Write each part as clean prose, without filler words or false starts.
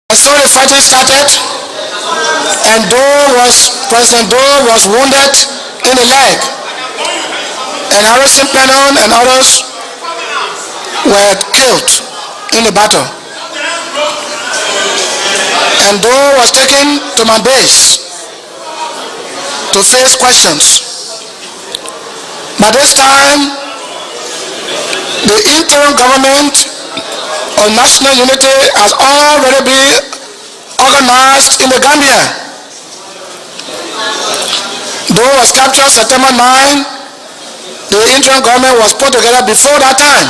And so the fighting started, and President Doe was wounded in the leg, and Harrison Pennon and others were killed in the battle. And Doe was taken to my base to face questions. By this time, the interim government of national unity has already been organized in the Gambia. Doe was captured September 9. The interim government was put together before that time.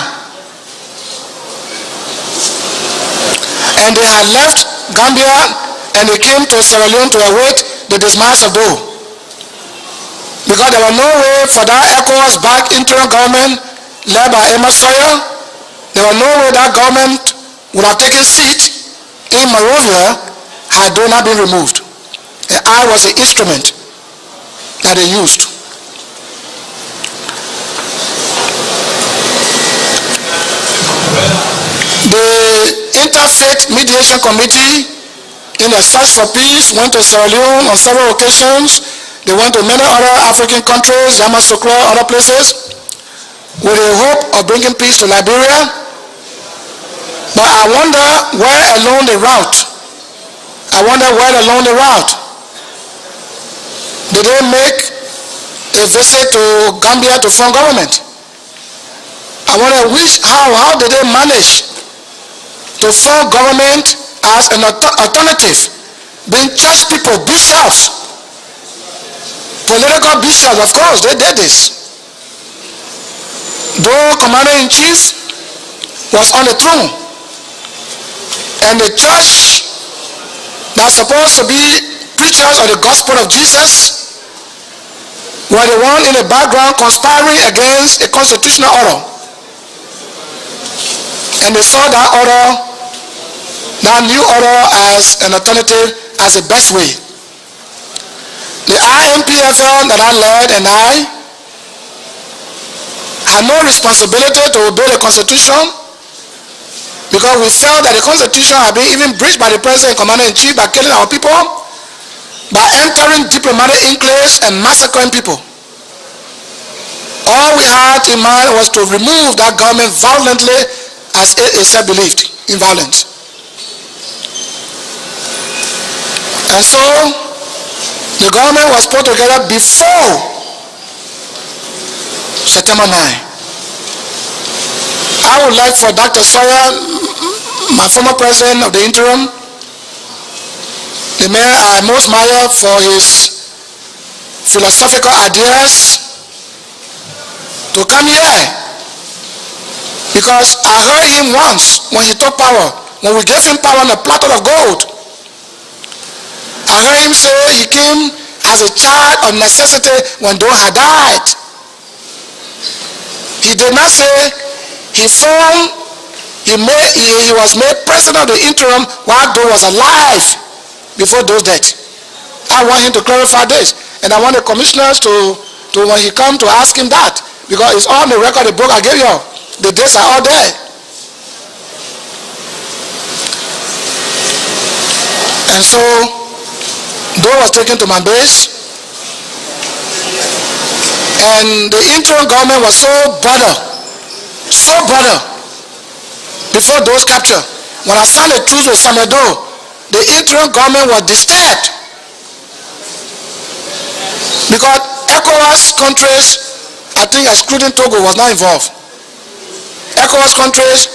And they had left Gambia and they came to Sierra Leone to await the dismiss of Doe. Because there was no way for that ECOWAS-backed interim government led by Amos Sawyer, there was no way that government would have taken seat in Monrovia had Doe not been removed. And I was the instrument that they used. The Interfaith Mediation Committee, in a search for peace, went to Sierra Leone on several occasions. They went to many other African countries, Yamoussoukro, other places, with the hope of bringing peace to Liberia. But I wonder where along the route. Did they make a visit to Gambia to form government? I wonder how did they manage to form government as an alternative, being church people, bishops, political bishops, of course, they did this. Though Commander-in-Chief was on the throne, and the church that's supposed to be preachers of the gospel of Jesus were the one in the background conspiring against a constitutional order. And they saw that new order as an alternative, as the best way. The IMPFL that I led and I had no responsibility to obey the Constitution, because we felt that the Constitution had been even breached by the President and Commander-in-Chief by killing our people, by entering diplomatic enclaves and massacring people. All we had in mind was to remove that government violently, as it itself believed in violence. And so the government was put together before September 9. I would like for Dr. Sawyer, my former president of the interim, the man I most admire for his philosophical ideas, to come here. Because I heard him once when he took power, when we gave him power on a platter of gold. I heard him say he came as a child of necessity when Doe had died. He did not say he was made president of the interim while Doe was alive before Doe's death. I want him to clarify this, and I want the commissioners to when he come to ask him that, because it's all in the record, the book I gave you. The dates are all there. And so Doe was taken to my base, and the interim government was so bothered before Doe's capture. When I signed a truce with Samuel Doe, the interim government was disturbed because ECOWAS countries, I think excluding Togo, was not involved. ECOWAS countries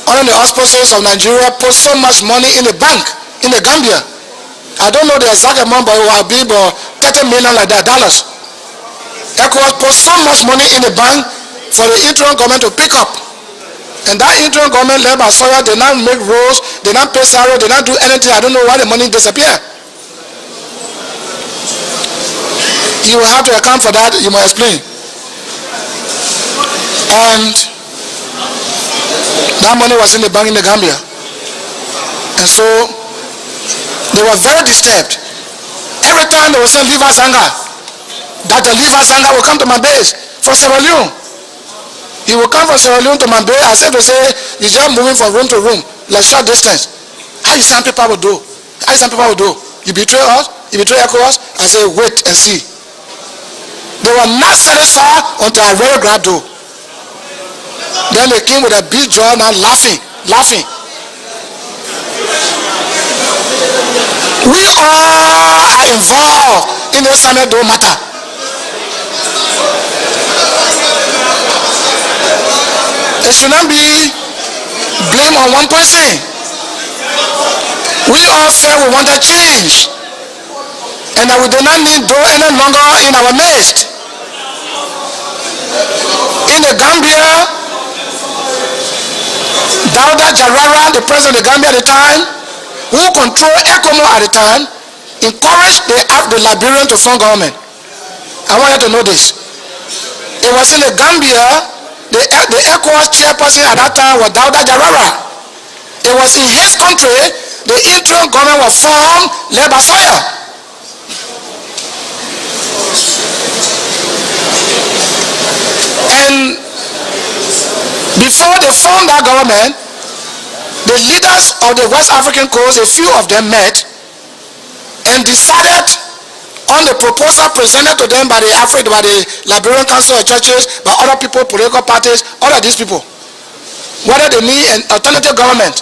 under the auspices of Nigeria put so much money in the bank in the Gambia. I don't know the exact amount, but it will be about $30 million like that, dollars. ECOWAS put so much money in the bank for the interim government to pick up. And that interim government led by Sawyer did not make roads, did not pay salary, did not do anything. I don't know why the money disappeared. You will have to account for that, you must explain. And that money was in the bank in the Gambia. And so they were very disturbed. Every time they would say, "Leave us anger," Dr. Leave us anger will come to my base for Sierra Leone. He will come from Sierra Leone to my base as if to say, "You're just moving from room to room, like short distance. How you some people will do? How you some people will do? You betray us? You betray ECOWAS? I say, wait and see. They were not satisfied until I really grabbed Doe. Then they came with a big jaw now laughing. We all are involved in the Samuel Doe matter. It should not be blame on one person. We all felt we wanted change, and that we do not need Doe any longer in our midst. In the Gambia, Dawda Jarrara, the president of the Gambia at the time, who controlled ECOMO at the time, encouraged the Liberian to form government. I want you to know this. It was in the Gambia, the ECOWAS chairperson at that time was Dawda Jarrara. It was in his country, the interim government was formed, led by Sawyer. And before they formed that government, the leaders of the West African coast, a few of them met and decided on the proposal presented to them by the Liberian Council of Churches, by other people, political parties, all of these people, whether they need an alternative government.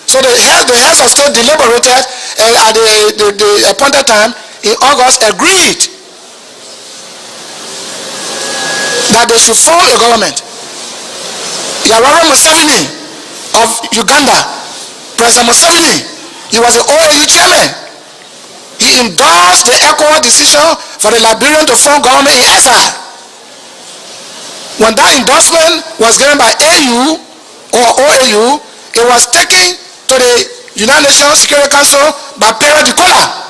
So the heads of state deliberated, and at the appointed time in August agreed that they should form a government. Yoweri Museveni of Uganda, President Museveni, he was the OAU chairman. He endorsed the ECOWAS decision for the Liberian to form government in exile. When that endorsement was given by AU or OAU, it was taken to the United Nations Security Council by Pierre de Kola.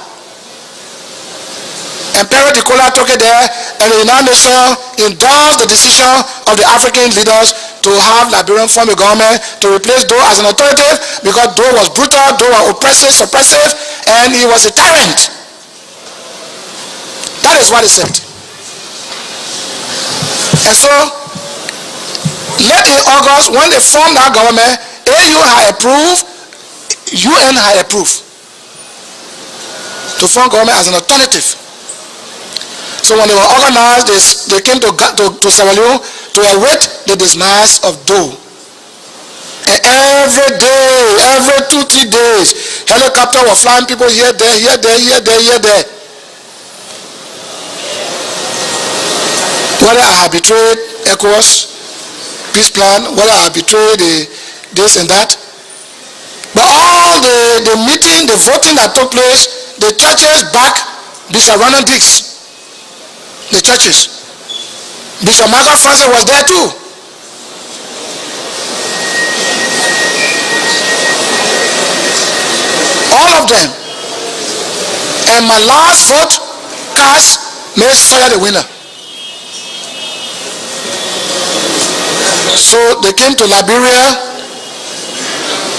And Pierre de Kola took it there, and the United Nations endorsed the decision of the African leaders to have Liberian form a government to replace Doe as an authoritative, because Doe was brutal, Doe was oppressive, suppressive, and he was a tyrant. That is what he said. And so, late in August, when they formed that government, AU had approved, UN had approved to form government as an alternative. So when they were organized, they came to Sierra Leone to await the dismiss of Doe. And every day, every 2-3 days, helicopter were flying people here, there. Whether I have betrayed ECOWAS peace plan, whether I have betrayed this and that. But all the meeting, the voting that took place, the churches backed Bishop Ronald Dix. The churches. Bishop Michael Francis was there too. All of them. And my last vote cast made Sawyer the winner. So they came to Liberia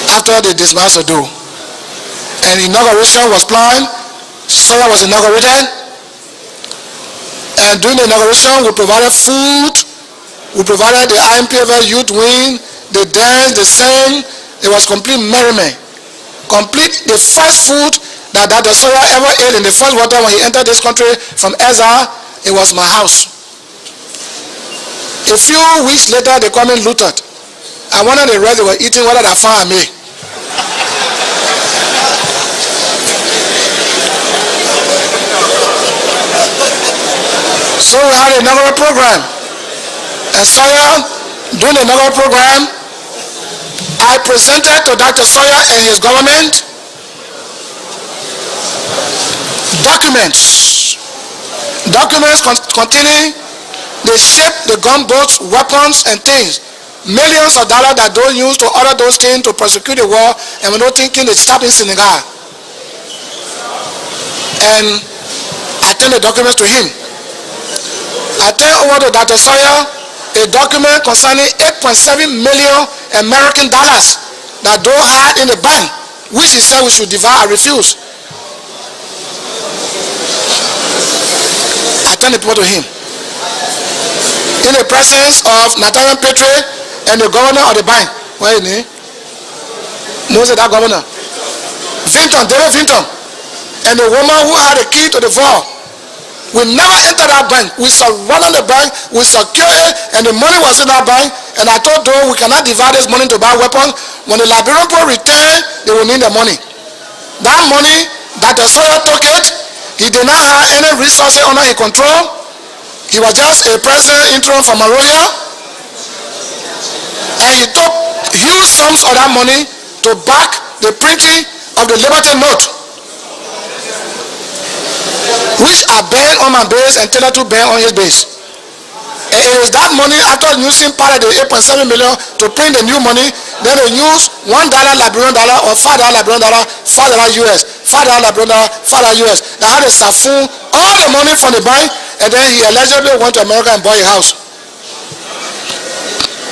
after the dismiss of Doe. And inauguration was planned. Sawyer was inaugurated. And during the inauguration, we provided food. We provided the IMPFL youth wing. They danced, they sang. It was complete merriment. Complete. The first food that Dr. Sawyer ever ate in the first water when he entered this country from exile, it was my house. A few weeks later, they come in looted. I wondered the rest they were eating whether they found me. So we had a inaugural program. And Sawyer, during the inaugural program, I presented to Dr. Sawyer and his government documents containing the shape, the gunboats, weapons, and things. Millions of dollars that don't use to order those things to prosecute the war, and we're not thinking they stop in Senegal. And I turned the documents to him. I turned over to Dr. Sawyer a document concerning 8.7 million American dollars that Doe had in the bank, which he said we should divide. I refused. I turned the report to him. In the presence of Nathaniel Petrie and the governor of the bank. What is his name? Most of that governor. David Vinton, and the woman who had a key to the vault. We never entered that bank. We surrounded the bank, we secured it, and the money was in that bank. And I told Doe, we cannot divide this money to buy weapons. When the Liberian people return, they will need the money. That money, Dr. Sawyer took it. He did not have any resources under his control. He was just a president interim from Maroya. And he took huge sums of that money to back the printing of the Liberty Note, which are banned on my base and Taylor to ban on his base. And it is that money, after using part of the 8.7 million to print the new money, then they use $1 Liberian dollar or $5 Liberian dollar, $5 US, $5 Liberian dollar, $5 US. They had to siphon all the money from the bank, and then he allegedly went to America and bought a house.